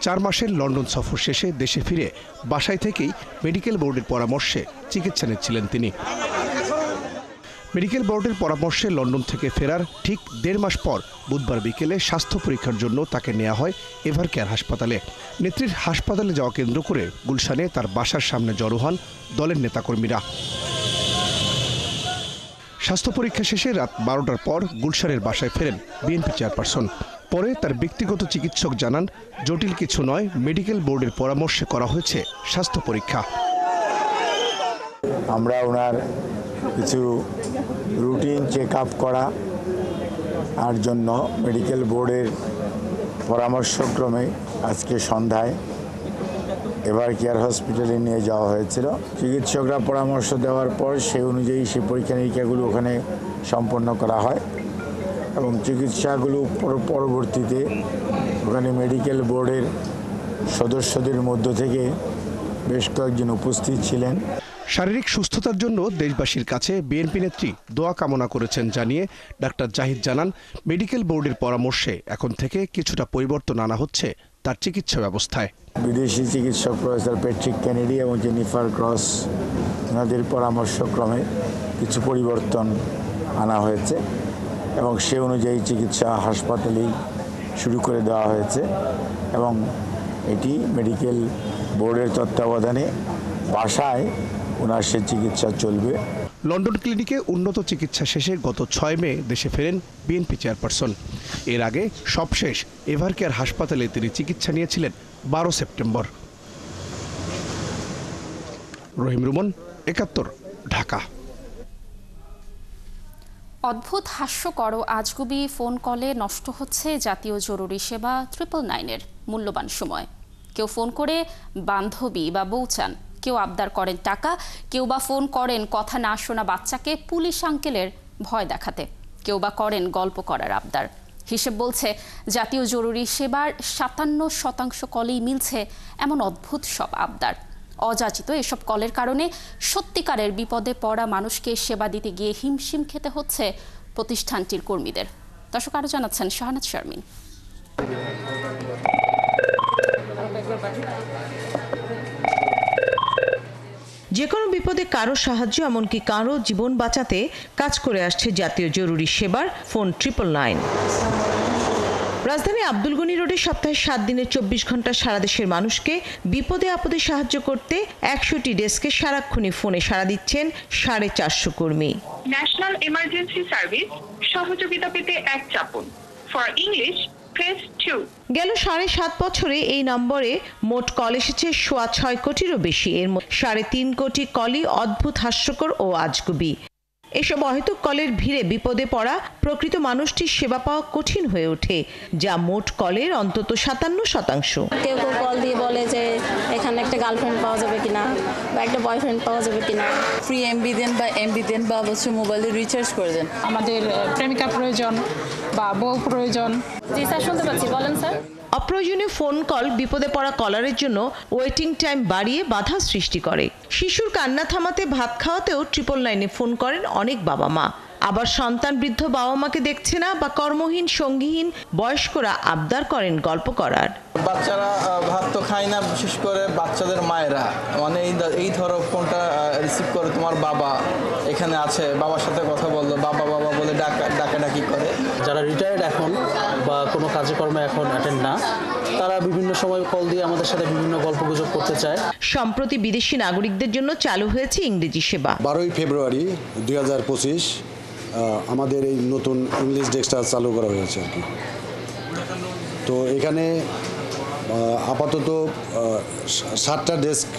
৪ মাসের লন্ডন সফর শেষে দেশে ফিরে বাসায় থেকেই মেডিকেল বোর্ডের পরামর্শে চিকিৎসা নিচ্ছিলেন তিনি। মেডিকেল বোর্ডের পরামর্শে লন্ডন থেকে ফেরার ঠিক ১.৫ মাস পর বুধবার বিকেলে স্বাস্থ্য পরীক্ষার জন্য তাকে নেওয়া হয় এভারকেয়ার হাসপাতালে। নেত্রীর হাসপাতালে যাওয়া কেন্দ্র করে গুলশানে তার বাসার সামনে জড়ো হন দলের নেতাকর্মীরা। স্বাস্থ্য পরীক্ষা শেষে রাত ১২টার পর গুলশানের বাসায় ফেরেন বিএনপি চেয়ারপারসন। পরে তার ব্যক্তিগত চিকিৎসক জানান, জটিল কিছু নয়, মেডিকেল বোর্ডের পরামর্শে করা হয়েছে স্বাস্থ্য পরীক্ষা। আমরা ওনার কিছু রুটিন চেক আপ করা আর জন্য মেডিকেল বোর্ডের পরামর্শক্রমে আজকে সন্ধ্যায় এভারকেয়ার হসপিটালে নিয়ে যাওয়া হয়েছিল। চিকিৎসকরা পরামর্শ দেওয়ার পর সেই অনুযায়ী সেই পরীক্ষা নিরীক্ষাগুলো ওখানে সম্পন্ন করা হয় এবং চিকিৎসাগুলো পরবর্তীতে ওখানে মেডিকেল বোর্ডের সদস্যদের মধ্য থেকে বেশ কয়েকজন উপস্থিত ছিলেন। শারীরিক সুস্থতার জন্য দেশবাসীর কাছে বিএনপি নেত্রী দোয়া কামনা করেছেন জানিয়ে ডাক্তার জাহিদ জানান, মেডিকেল বোর্ডের পরামর্শে এখন থেকে কিছুটা পরিবর্তন আনা হচ্ছে তার চিকিৎসা ব্যবস্থায়। বিদেশি চিকিৎসক প্রফেসর প্যাট্রিক কেনেডি এবং জেনিফার ক্রস ওনাদের পরামর্শক্রমে কিছু পরিবর্তন আনা হয়েছে এবং সে অনুযায়ী চিকিৎসা হাসপাতালেই শুরু করে দেওয়া হয়েছে এবং এটি মেডিকেল বোর্ডের তত্ত্বাবধানে বাসায় ওনার সে চিকিৎসা চলবে। লন্ডন ক্লিনিকে উন্নত চিকিৎসা শেষে গত ৬ মে দেশে ফেরেন বিএনপি চেয়ারপারসন। এর আগে সবশেষ এভারকেয়ার হাসপাতালে তিনি চিকিৎসা নিয়েছিলেন ১২ সেপ্টেম্বর। রহিম রুমন, ৭১, ঢাকা। অদ্ভুত হাস্যকর ও আজগুবি ফোন কলে নষ্ট হচ্ছে জাতীয় জরুরি সেবা 999-এর মূল্যবান সময়। কেউ ফোন করে বান্ধবী বা বউ চান, কেউ আবদার করেন টাকা, কেউ বা ফোন করেন কথা না শোনা বাচ্চাকে পুলিশ আঙ্কেলের ভয় দেখাতে, কেউ বা করেন গল্প করার আবদার। হিসেব বলছে জাতীয় জরুরি সেবার 57% কলেই মিলছে এমন অদ্ভুত সব আবদার। অযাচিত এসব কলের কারণে সত্যিকারের বিপদে পড়া মানুষকে সেবা দিতে গিয়ে হিমশিম খেতে হচ্ছে প্রতিষ্ঠানটির কর্মীদের। দর্শক আরও জানাচ্ছেন শাহনাজ শারমিন। যে কোনো বিপদে কারো সাহায্য, এমনকি কারো জীবন বাঁচাতে কাজ করে আসছে জাতীয় জরুরি সেবার ফোন 999। রাজধানী আব্দুল গনি রোডে সপ্তাহে 7 দিনে 24 ঘন্টা সারা দেশের মানুষকে বিপদে আপদে সাহায্য করতে 100টি ডেস্কে সারাক্ষণই ফোনে সাড়া দিচ্ছেন 450 কর্মী। ন্যাশনাল ইমার্জেন্সি সার্ভিস, সহযোগিতা পেতে 1 চাপুন। For English press 2। গেল 7.5 বছরে এই নম্বরে মোট কল এসেছে 6.25 কোটিরও বেশি। এর মধ্যে 3.5 কোটি কলই অদ্ভুত, হাস্যকর ও আজগুবি। এসব অহেতুক কলের ভিড়ে বিপদে পড়া প্রকৃত মানুষটির সেবা পাওয়া কঠিন হয়ে ওঠে, যা মোট কলের অন্তত 57%। কেউ কেউ কল দিয়ে বলে যে এখানে একটা গার্লফ্রেন্ড পাওয়া যাবে কিনা বা একটা বয়ফ্রেন্ড পাওয়া যাবে কিনা, ফ্রি এমবি দেন বা মোবাইলে রিচার্জ করে দেন, আমাদের প্রেমিকা প্রয়োজন বা বউ প্রয়োজন। জি স্যার, শুনতে পাচ্ছি, বলেন স্যার। অপ্রয়োজনীয় ফোন কল বিপদে পড়া কলারের জন্য ওয়েটিং টাইম বাড়িয়ে বাধা সৃষ্টি করে। শিশুর কান্না থামাতে, ভাত খাওয়াতেও 999-এ ফোন করেন অনেক বাবা মা। আবার সন্তান বৃদ্ধ বাবা মাকে দেখছে না বা কর্মহীন, সঙ্গীহীন বয়স্করা আবদার করেন গল্প করার। বাচ্চারা ভাত তো খায় না, বিশেষ করে বাচ্চাদের মায়েরা মানে এই ধরো ফোনটা রিসিভ করে তোমার বাবা এখানে আছে, বাবার সাথে কথা বললো, বাবা বাবা বলে ডাকাডাকি করে। যারা রিটায়ার্ড এখন বা কোনো কাজকর্মে এখন অ্যাটেন্ড না, তারা বিভিন্ন সময় কল দিয়ে আমাদের সাথে বিভিন্ন গল্পগুজব করতে চায়। সম্প্রতি বিদেশি নাগরিকদের জন্য চালু হয়েছে ইংরেজি সেবা। 12 ফেব্রুয়ারি 2025 আমাদের এই নতুন ইংলিশ ডেস্কটা চালু করা হয়েছে আর কি। তো এখানে আপাতত 7টা ডেস্ক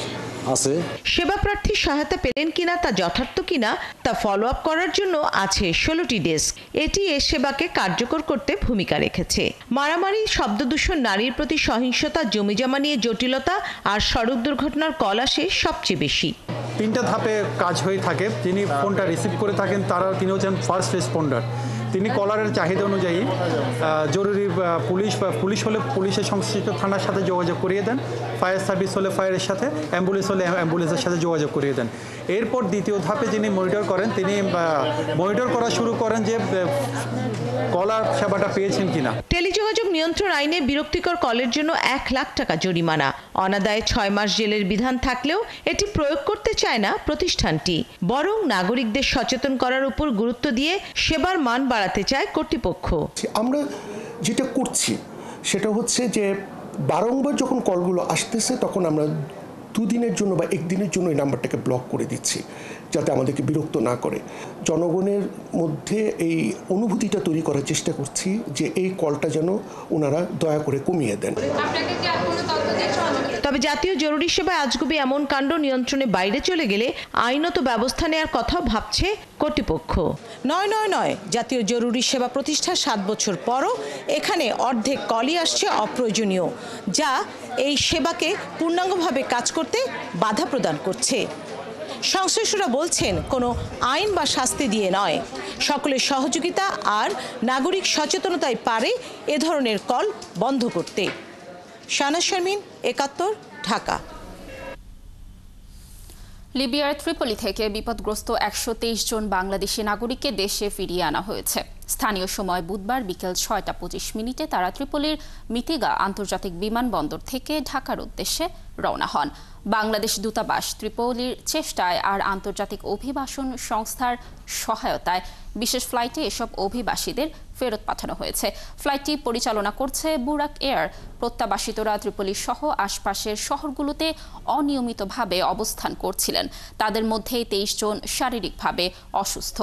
আছে। সেবা প্রার্থীর সহায়তা পেলেন কিনা, তা যথার্থ কিনা তা ফলো আপ করার জন্য আছে 16টি ডেস্ক। এটি এ সেবাকে কার্যকর করতে ভূমিকা রেখেছে। মারামারি, শব্দদূষণ, নারীর প্রতি সহিংসতা, জমিজমা নিয়ে জটিলতা আর সড়ক দুর্ঘটনার কল আসে সবচেয়ে বেশি। 3টা ধাপে কাজ হয়ে থাকে। যিনি ফোনটা রিসিভ করে থাকেন তিনি হচ্ছেন ফার্স্ট রেসপন্ডার। তিনি কলারের চাহিদা অনুযায়ী জরুরি পুলিশ হলে পুলিশের সংশ্লিষ্ট থানার সাথে যোগাযোগ করিয়ে দেন, ফায়ার সার্ভিস হলে ফায়ারের সাথে, অ্যাম্বুলেন্স হলে অ্যাম্বুলেন্সের সাথে যোগাযোগ করিয়ে দেন। এরপর দ্বিতীয় ধাপে যিনি মনিটর করেন, তিনি মনিটর করা শুরু করেন যে কলার সেবাটা পেয়েছেন কিনা। টেলিযোগাযোগ নিয়ন্ত্রণ আইনে বিরক্তিকর কলের জন্য 1 লাখ টাকা জরিমানা, অনাদায়ে 6 মাস জেলের বিধান থাকলেও এটি প্রয়োগ করতে চায় না প্রতিষ্ঠানটি। বরং নাগরিকদের সচেতন করার উপর গুরুত্ব দিয়ে সেবার মান বাড়াতে চায় কর্তৃপক্ষ। আমরা যেটা করছি সেটা হচ্ছে যে বারংবার যখন কলগুলো আসতেছে তখন আমরা 2 দিনের জন্য বা 1 দিনের জন্য এই নাম্বারটাকে ব্লক করে দিচ্ছি, যাতে আমাদেরকে বিরক্ত না করে। জনগণের মধ্যে এই অনুভূতিটা তৈরি করার চেষ্টা করছি যে এই কলটা যেন ওনারা দয়া করে কমিয়ে দেন। তবে জাতীয় জরুরি সেবায় আজগুবি এমন কাণ্ড নিয়ন্ত্রণে বাইরে চলে গেলে আইনত ব্যবস্থা নেওয়ার কথাও ভাবছে কর্তৃপক্ষ। নয়, জাতীয় জরুরি সেবা প্রতিষ্ঠা 7 বছর পরও এখানে অর্ধেক কলই আসছে অপ্রয়োজনীয়, যা এই সেবাকে পূর্ণাঙ্গভাবে কাজ করতে বাধা প্রদান করছে। সংশ্লিষ্টরা বলছেন কোনো আইন বা শাস্তি দিয়ে নয়, সকলের সহযোগিতা আর নাগরিক সচেতনতাই পারে এ ধরনের কল বন্ধ করতে। শাহনাজ শারমিন, 71, ঢাকা। লিবিয়ার ত্রিপলি থেকে বিপদগ্রস্ত 123 জন বাংলাদেশি নাগরিককে দেশে ফিরিয়ে আনা হয়েছে। স্থানীয় সময় বুধবার বিকেল 6টা 25 তারা ত্রিপলির মিতিগা আন্তর্জাতিক বিমানবন্দর থেকে ঢাকার উদ্দেশ্যে রওনা হন। বাংলাদেশ দূতাবাস, ত্রিপলির চেষ্টায় আর আন্তর্জাতিক অভিবাসন সংস্থার সহায়তায় বিশেষ ফ্লাইটে এসব অভিবাসীদের ফেরত পাঠানো হয়েছে। ফ্লাইটটি পরিচালনা করছে বুরাক এয়ার। প্রত্যাবাসিতরা ত্রিপলি সহ আশপাশের শহরগুলোতে অনিয়মিতভাবে অবস্থান করছিলেন। তাদের মধ্যে 23 জন শারীরিকভাবে অসুস্থ।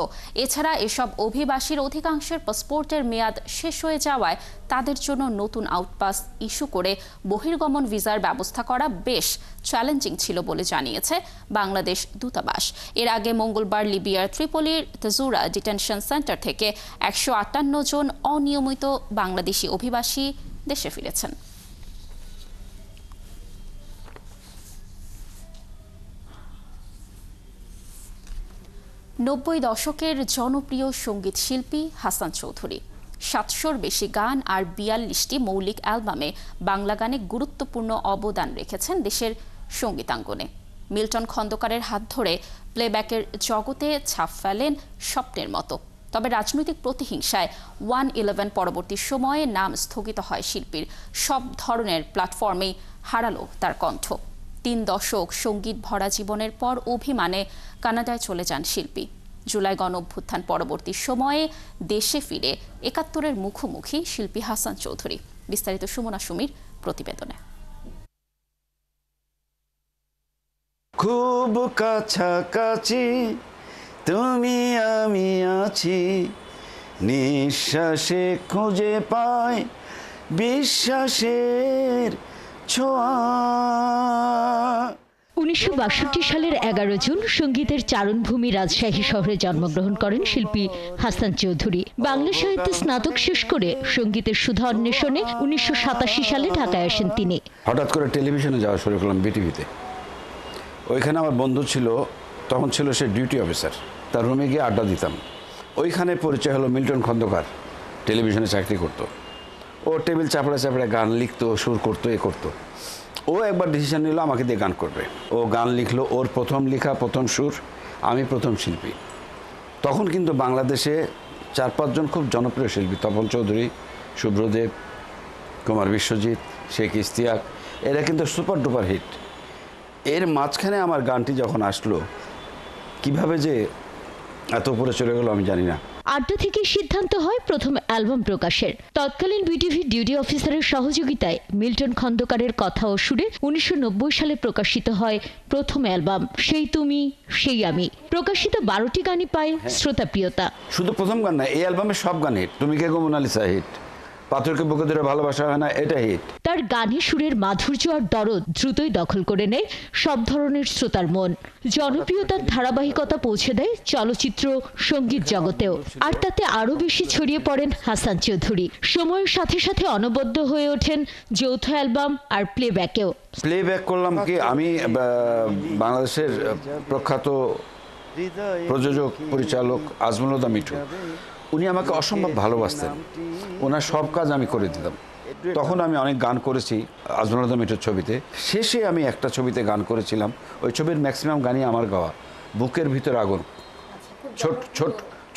এছাড়া এসব অভিবাসীর অধিকাংশের পাসপোর্টের মেয়াদ শেষ হয়ে যাওয়ায় তাদের জন্য নতুন আউটপাস ইস্যু করে বহির্গমন ভিসার ব্যবস্থা করা বেশ চ্যালেঞ্জিং ছিল বলে জানিয়েছে বাংলাদেশ দূতাবাস। এর আগে মঙ্গলবার লিবিয়ার ত্রিপোলির তাজুরা ডিটেনশন সেন্টার থেকে 158 জন অনিয়মিত বাংলাদেশি অভিবাসী দেশে ফিরেছেন। নব্বই দশকের জনপ্রিয় সঙ্গীত শিল্পী হাসান চৌধুরী 700-র বেশি গান আর 42টি মৌলিক অ্যালবামে বাংলা গানে গুরুত্বপূর্ণ অবদান রেখেছেন দেশের সঙ্গীতাঙ্গনে। মিল্টন খন্দকারের হাত ধরে প্লেব্যাকের জগতে ছাপ ফেলেন স্বপ্নের মতো। তবে রাজনৈতিক প্রতিহিংসায় 111 পরবর্তী সময়ে নাম স্থগিত হয় শিল্পীর। সব ধরনের প্ল্যাটফর্মেই হারালো তার কণ্ঠ। 3 দশক সঙ্গীত ভরা জীবনের পর অভিমানে কানাডায় চলে যান শিল্পী। জুলাই গণঅভ্যুত্থান পরবর্তী সময়ে দেশে ফিরে 71-এর মুখোমুখি শিল্পী হাসান চৌধুরী। বিস্তারিত সুমনা সুমির প্রতিবেদনে। খুব কাছাকাছি তুমি আমি আছি, নিঃশ্বাসে খুঁজে পাই বিশ্বাসের ছোঁয়া। 1962 সালের 11 জুন সঙ্গীতের চারণভূমি রাজশাহী শহরে জন্মগ্রহণ করেন শিল্পী হাসান চৌধুরী। বাংলা সাহিত্যে স্নাতক শেষ করে সঙ্গীতের সুধা অন্বেষণে 1987 সালে ঢাকায় আসেন তিনি। হঠাৎ করে টেলিভিশনে যাওয়া শুরু করলাম, বিটিভিতে। ওইখানে আমার বন্ধু ছিল, তখন ছিল সে ডিউটি অফিসার। তার রুমে গিয়ে আড্ডা দিতাম। ওইখানে পরিচয় হলো মিল্টন খন্দকার, টেলিভিশনে চাকরি করতো। ও টেবিল চাপড়ে চাপড়ে গান লিখতো, সুর করতো, এ করতো। ও একবার ডিসিশন নিল আমাকে দিয়ে গান করবে। ও গান লিখলো, ওর প্রথম লেখা, প্রথম সুর, আমি প্রথম শিল্পী। তখন কিন্তু বাংলাদেশে 4-5 জন খুব জনপ্রিয় শিল্পী, তপন চৌধুরী, শুভ্রদেব, কুমার বিশ্বজিৎ, শেখ ইশতিয়াক, এরা কিন্তু সুপার ডুপার হিট। এর মাঝখানে আমার গানটি যখন আসলো, কিভাবে যে এত উপরে চলে গেল আমি জানি না। আড্ডা থেকে সিদ্ধান্ত হয় প্রথম অ্যালবাম প্রকাশের। তৎকালীন বিটিভি ডিউটি অফিসারের সহযোগিতায় মিল্টন খন্দকারের কথা ও সুরে 1990 সালে প্রকাশিত হয় প্রথম অ্যালবাম সেই তুমি সেই আমি। প্রকাশিত 12টি গানই পায় শ্রোতাপ্রিয়তা। শুধু প্রথম গান না, এই অ্যালবামে সব গান হিট। তুমি কে গো মোনালিসা হিট, পাথরকে বুকে ধরে ভালোবাসা হয় না, এটা হিট। তার গানে সুরের মাধুর্য আর দরদ দ্রুতই দখল করে নেয় সব ধরনের শ্রোতার মন। জনপ্রিয়তার ধারাবাহিকতা পৌঁছে দেয় চলচ্চিত্র সঙ্গীত জগতেও। আর তাতে আরও বেশি ছড়িয়ে পড়েন হাসান চৌধুরী। সময়ের সাথে সাথে অনবদ্য হয়ে ওঠেন যৌথ অ্যালবাম আর প্লেব্যাকেও। প্লেব্যাক করলাম কি, আমি বাংলাদেশের প্রখ্যাত প্রযোজক পরিচালক আজমল হুদা মিঠু, উনি আমাকে অসম্ভব ভালোবাসতেন। ওনার সব কাজ আমি করে দিতাম। তখন আমি অনেক গান করেছি আজমল হুদা মিঠুর ছবিতে। শেষে আমি একটা ছবিতে গান করেছিলাম, ওই ছবির ম্যাক্সিমাম গানই আমার গাওয়া। বুকের ভিতর আগুন,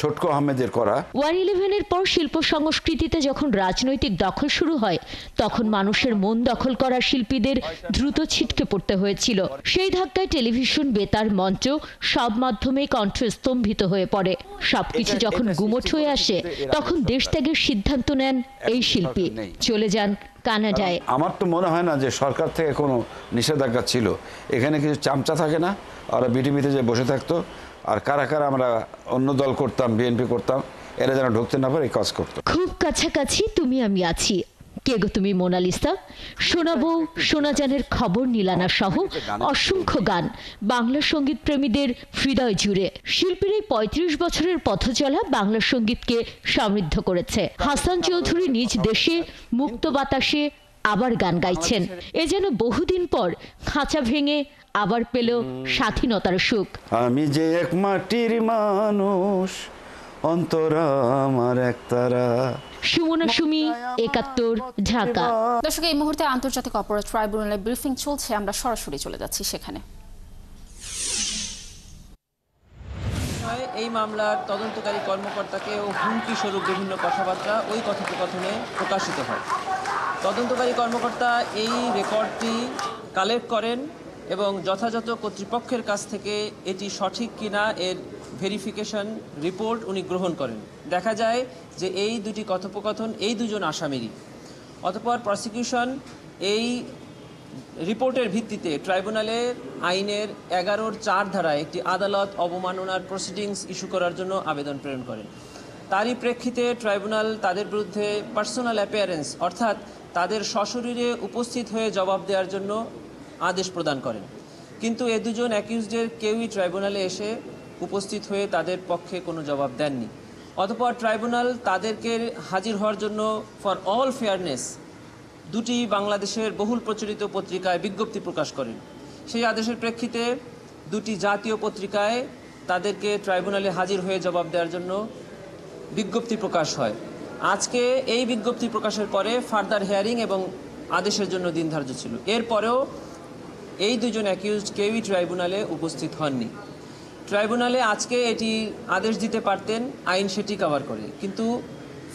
ছোটকো আহমেদের করা। 111-এর পর শিল্প সংস্কৃতিতে যখন রাজনৈতিক দখল শুরু হয়, তখন মানুষের মন দখল করা শিল্পীদের দ্রুত ছিটকে পড়তে হয়েছিল। সেই ধাক্কায় টেলিভিশন, বেতার, মঞ্চ সব মাধ্যমে কণ্ঠ স্তম্ভিত হয়ে পড়ে। সবকিছু যখন গুমোট হয়ে আসে, তখন দেশ ত্যাগের সিদ্ধান্ত নেন এই শিল্পী, চলে যান কানাডায়। আমার তো মনে হয় না যে সরকার থেকে কোনো নিষেধাজ্ঞা ছিল। এখানে কিছু চামচা থাকে না, ওরা বিটিভিতে যে বসে থাকতো, আর কারা কারা আমরা অন্য দল করতাম, বিএনপি করতাম, এরা যেন ঢুকতে না পারে এই কাজ করতো। খুব কাছাকাছি তুমি আমি আছি, কে গো তুমি মোনালিসা, শোনাবো সোনাজানের খবর নীলানা সহ অসংখ্য গান বাংলা সঙ্গীত প্রেমীদের হৃদয় জুড়ে। শিল্পীর এই 35 বছরের পথচলা বাংলা সঙ্গীতকে সমৃদ্ধ করেছে। হাসান চৌধুরী নিজ দেশে মুক্ত বাতাসে আবার গান গাইছেন। এ যেন বহুদিন পর খাঁচা ভেঙে আবার পেল স্বাধীনতার সুখ। আমি যে এক মাটির মানুষ, অন্তরা আমার একতারা। সুমনা সুমি, 71, ঢাকা। দর্শক, এই মুহূর্তে আন্তর্জাতিক অপরাধ ট্রাইব্যুনালে ব্রিফিং চলছে, আমরা সরাসরি চলে যাচ্ছি সেখানে। এই মামলার তদন্তকারী কর্মকর্তাকে ও হুমকি স্বরূপ বিভিন্ন কথাবার্তা ওই কথোপকথনে প্রকাশিত হয়। তদন্তকারী কর্মকর্তা এই রেকর্ডটি কালেক্ট করেন এবং যথাযথ কর্তৃপক্ষের কাছ থেকে এটি সঠিক কিনা এর ভেরিফিকেশন রিপোর্ট উনি গ্রহণ করেন। দেখা যায় যে এই দুটি কথোপকথন এই দুজন আসামিরই। অতঃপর প্রসিকিউশন এই রিপোর্টের ভিত্তিতে ট্রাইব্যুনালের আইনের 11(4) ধারায় একটি আদালত অবমাননার প্রসিডিংস ইস্যু করার জন্য আবেদন প্রেরণ করেন। তারই প্রেক্ষিতে ট্রাইব্যুনাল তাদের বিরুদ্ধে পার্সোনাল অ্যাপিয়ারেন্স অর্থাৎ তাদের সশরীরে উপস্থিত হয়ে জবাব দেওয়ার জন্য আদেশ প্রদান করেন। কিন্তু এ দুজন অ্যাকিউজডের কেউই ট্রাইব্যুনালে এসে উপস্থিত হয়ে তাদের পক্ষে কোনো জবাব দেননি। অতঃপর ট্রাইব্যুনাল তাদেরকে হাজির হওয়ার জন্য ফর অল ফেয়ারনেস দুটি বাংলাদেশের বহুল প্রচলিত পত্রিকায় বিজ্ঞপ্তি প্রকাশ করেন। সেই আদেশের প্রেক্ষিতে দুটি জাতীয় পত্রিকায় তাদেরকে ট্রাইব্যুনালে হাজির হয়ে জবাব দেওয়ার জন্য বিজ্ঞপ্তি প্রকাশ হয়। আজকে এই বিজ্ঞপ্তি প্রকাশের পরে ফার্দার হিয়ারিং এবং আদেশের জন্য দিন ধার্য ছিল। এরপরেও এই দুজন অ্যাকিউজড কেউই ট্রাইব্যুনালে উপস্থিত হননি। ট্রাইব্যুনালে আজকে এটি আদেশ দিতে পারতেন, আইন সেটি কভার করে, কিন্তু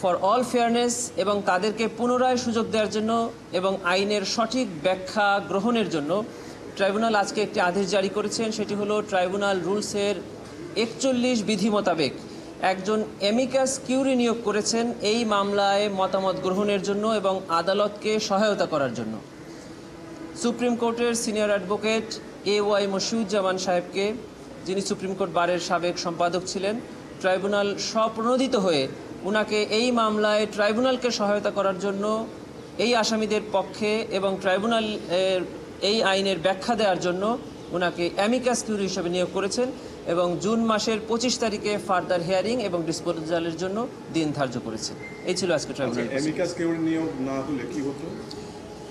ফর অল ফেয়ারনেস এবং তাদেরকে পুনরায় সুযোগ দেওয়ার জন্য এবং আইনের সঠিক ব্যাখ্যা গ্রহণের জন্য ট্রাইব্যুনাল আজকে একটি আদেশ জারি করেছেন। সেটি হলো ট্রাইব্যুনাল রুলসের 41 বিধি মোতাবেক একজন অ্যামিকাস কিউরি নিয়োগ করেছেন এই মামলায় মতামত গ্রহণের জন্য এবং আদালতকে সহায়তা করার জন্য। সুপ্রিম কোর্টের সিনিয়র অ্যাডভোকেট AY মশিউজ্জামান সাহেবকে, যিনি সুপ্রিম কোর্ট বারের সাবেক সম্পাদক ছিলেন, ট্রাইব্যুনাল স্বপ্রণোদিত হয়ে উনাকে এই মামলায় ট্রাইব্যুনালকে সহায়তা করার জন্য এই আসামিদের পক্ষে এবং ট্রাইব্যুনাল এই আইনের ব্যাখ্যা দেওয়ার জন্য উনাকে অ্যামিকাস কিউরি হিসেবে নিয়োগ করেছেন এবং জুন মাসের 25 তারিখে ফার্দার হিয়ারিং এবং ডিসপোজালের জন্য দিন ধার্য করেছে। এই ছিল আজকে ট্রাইব্যুনাল। অ্যামিকাস কিউরি নিয়োগ না হলে কি হতো?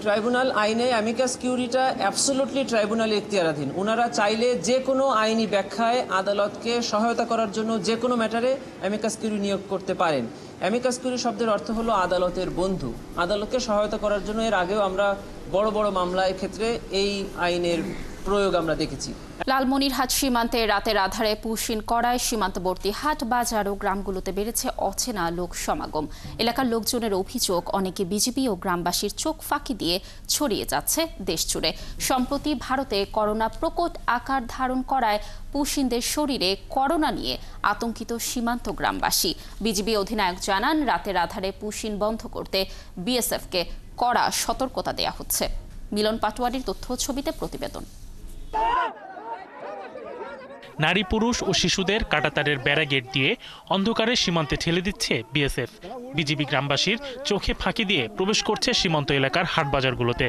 ট্রাইব্যুনাল আইনে অ্যামিকাস কিউরিটা অ্যাবসোলুটলি ট্রাইব্যুনালের ইখতিয়ারাধীন। ওনারা চাইলে যে কোনো আইনি ব্যাখ্যায় আদালতকে সহায়তা করার জন্য যে কোনো ম্যাটারে অ্যামিকাস কিউরি নিয়োগ করতে পারেন। অ্যামিকাস কিউরি শব্দের অর্থ হলো আদালতের বন্ধু। আদালতকে সহায়তা করার জন্য এর আগেও আমরা বড় বড় মামলার ক্ষেত্রে এই আইনের প্রয়োগ আমরা দেখেছি। লালমনিরহাট সীমান্তে রাতের আধারে পুশিন করায় সীমান্তবর্তী হাট বাজার ও গ্রামগুলোতে বেড়েছে অচেনা লোক সমাগম। এলাকার লোকজনের অভিযোগ, অনেকে বিজিবি ও গ্রামবাসীর চোখ ফাঁকি দিয়ে ছড়িয়ে যাচ্ছে দেশ জুড়ে। সম্প্রতি ভারতে করোনা প্রকট আকার ধারণ করায় পুশিনদের শরীরে করোনা নিয়ে আতঙ্কিত সীমান্ত গ্রামবাসী। বিজিবি অধিনায়ক জানান, রাতের আধারে পুশিন বন্ধ করতে বিএসএফকে কড়া সতর্কতা দেয়া হচ্ছে। মিলন পাটোয়ারির তথ্য ছবিতে প্রতিবেদন। নারী, পুরুষ ও শিশুদের কাঁটাতারের ব্যারাগেট দিয়ে অন্ধকারে সীমান্তে ঠেলে দিচ্ছে বিএসএফ। বিজিবি গ্রামবাসীর চোখে ফাঁকি দিয়ে প্রবেশ করছে সীমান্ত এলাকার হাটবাজারগুলোতে।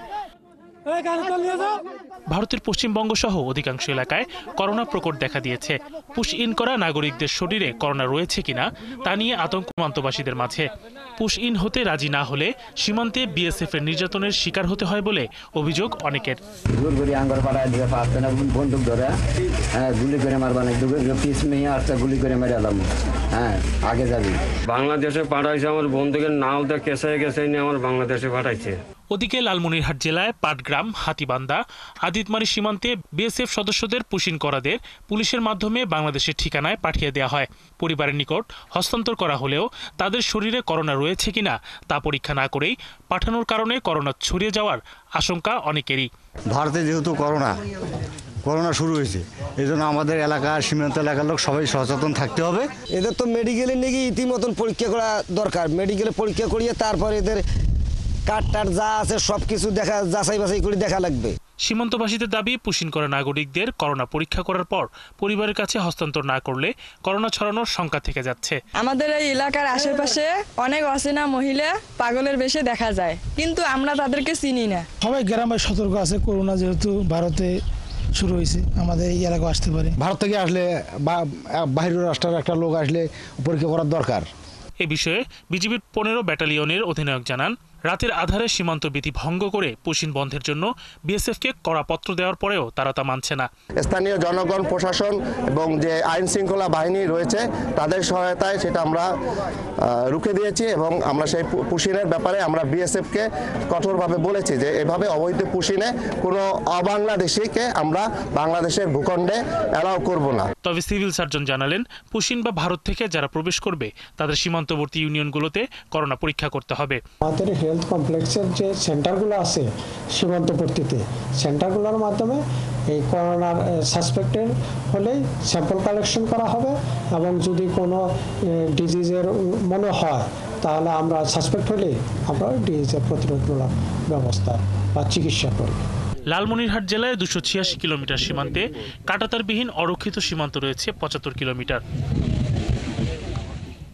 ভারতের পশ্চিমবঙ্গ সহ অধিকাংশ এলাকায় করোনা প্রকট দেখা দিয়েছে। পুশ ইন করা নাগরিকদের শরীরে করোনা রয়েছে কিনা তা নিয়ে আতঙ্ক সীমান্তবাসীদের মাঝে। পুশ ইন হতে রাজি না হলে সীমান্তে বিএসএফ এর নির্যাতনের শিকার হতে হয় বলে অভিযোগ অনেকের। বন্দুক ধরে গুলি করে মারবা না, পিস নিয়ে আসতে গুলি করে মেরে এলাম। হ্যাঁ, আগে যাবি। বাংলাদেশে পাঠাইছে আমার বন্দুকের নাও তো কেসে কেসে নিয়ে আমার বাংলাদেশে পাঠাইছে। ওদিকে লালমনিরহাট জেলায় পাটগ্রাম, হাতিবান্ধা, আদিতমারি সীমান্তে বিএসএফ সদস্যদের পুশিন করাদের পুলিশের মাধ্যমে বাংলাদেশের ঠিকানায় পাঠিয়ে দেওয়া হয়। পরিবারের নিকট হস্তান্তর করা হলেও তাদের শরীরে করোনা রয়েছে কিনা তা পরীক্ষা না করেই পাঠানোর কারণে করোনা ছড়িয়ে যাওয়ার আশঙ্কা অনেকেরই। ভারতে যেহেতু করোনা শুরু হয়েছে, এই জন্য আমাদের এলাকার সীমান্ত এলাকার লোক সবাই সচেতন থাকতে হবে। এদের তো মেডিকেলে নিয়ে ইতিমতন পরীক্ষা করা দরকার। মেডিকেলে পরীক্ষা করিয়ে তারপর এদের কার্ড যা আছে সবকিছু দেখা যাচাই বাছাই করে দেখা লাগবে। সীমান্তবাসীদের দাবি, পুশিন করা নাগরিকদের করোনা পরীক্ষা করার পর পরিবারের কাছে হস্তান্তর না করলে করোনা ছড়ানোর শঙ্কা থেকে যাচ্ছে। আমাদের এই এলাকার আশেপাশে অনেক অচেনা মহিলা পাগলের বেশে দেখা যায়, কিন্তু আমরা তাদেরকে চিনি না। সবাই গ্রামে সতর্ক আছে, করোনা যেহেতু ভারতে শুরু হয়েছে, আমাদের এই এলাকায় আসতে পারে। ভারত থেকে আসলে বা বাহিরের রাষ্ট্রের একটা লোক আসলে পরীক্ষা করার দরকার। এ বিষয়ে বিজিবির 15 ব্যাটালিয়নের অধিনায়ক জানান, রাতের আধারে সীমান্ত বিধি ভঙ্গ করে পুশিন বন্ধের জন্য বিএসএফকে কড়া পত্র দেওয়ার পরেও তারা তা মানছে না। স্থানীয় জনগণ, প্রশাসন এবং যে আইন শৃঙ্খলা বাহিনী রয়েছে তাদের সহায়তায় সেটা আমরা রুখে দিয়েছি এবং আমরা সেই পুশিনের ব্যাপারে আমরা বিএসএফকে কঠোরভাবে বলেছি যে এভাবে অবৈধ পুশিনে কোনো অবাংলাদেশিকে আমরা বাংলাদেশের ভূখণ্ডে অ্যালাউ করব না। তবে সিভিল সার্জন জানালেন, পুশিন বা ভারত থেকে যারা প্রবেশ করবে তাদের সীমান্তবর্তী ইউনিয়নগুলোতে করোনা পরীক্ষা করতে হবে। হেলথ কমপ্লেক্সের যে সেন্টারগুলো আছে সীমান্তবর্তীতে, সেন্টারগুলোর মাধ্যমে এই করোনার সাসপেক্টেড হলেই স্যাম্পল কালেকশন করা হবে এবং যদি কোনো ডিজিজের মনে হয় তাহলে আমরা সাসপেক্ট হলে আমরা ডিজিজের প্রতিরোধমূলক ব্যবস্থা বা চিকিৎসা করি। লালমনিরহাট জেলায় 286 কিলোমিটার সীমান্তে কাঁটাতারবিহীন অরক্ষিত সীমান্ত রয়েছে 75 কিলোমিটার।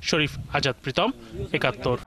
শরীফ আজাদ প্রীতম, 71।